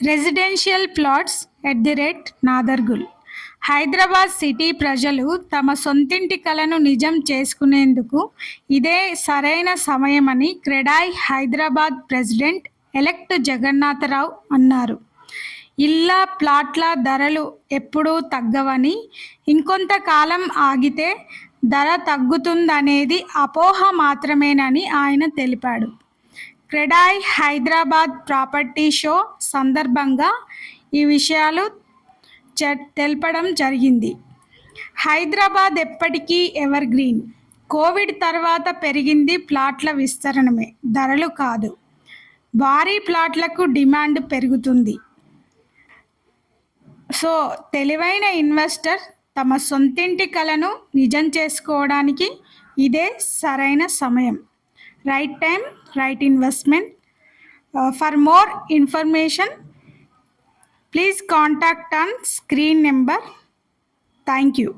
Residential plots @Nadargul. Hyderabad city ప్రజలు తమ సొంతింటి కలను నిజం చేసుకునేందుకు ఇదే సరైన సమయమని క్రెడాయ్ హైదరాబాద్ ప్రెసిడెంట్ ఎలెక్ట్ జగన్నాథరావు అన్నారు. ఇళ్ల, ప్లాట్ల ధరలు ఎప్పుడూ తగ్గవని, ఇంకొంతకాలం ఆగితే ధర తగ్గుతుందనేది అపోహ మాత్రమేనని ఆయన తెలిపాడు. క్రెడాయ్ హైదరాబాద్ ప్రాపర్టీ షో సందర్భంగా ఈ విషయాలు తెలపడం జరిగింది. హైదరాబాద్ ఎప్పటికీ ఎవర్ గ్రీన్. కోవిడ్ తర్వాత పెరిగింది ప్లాట్ల విస్తరణమే, ధరలు కాదు. భారీ ప్లాట్లకు డిమాండ్ పెరుగుతుంది. సో తెలివైన ఇన్వెస్టర్ తమ సొంతింటి కలను నిజం చేసుకోవడానికి ఇదే సరైన సమయం. Right time, right investment. For more information please contact on screen number. Thank you.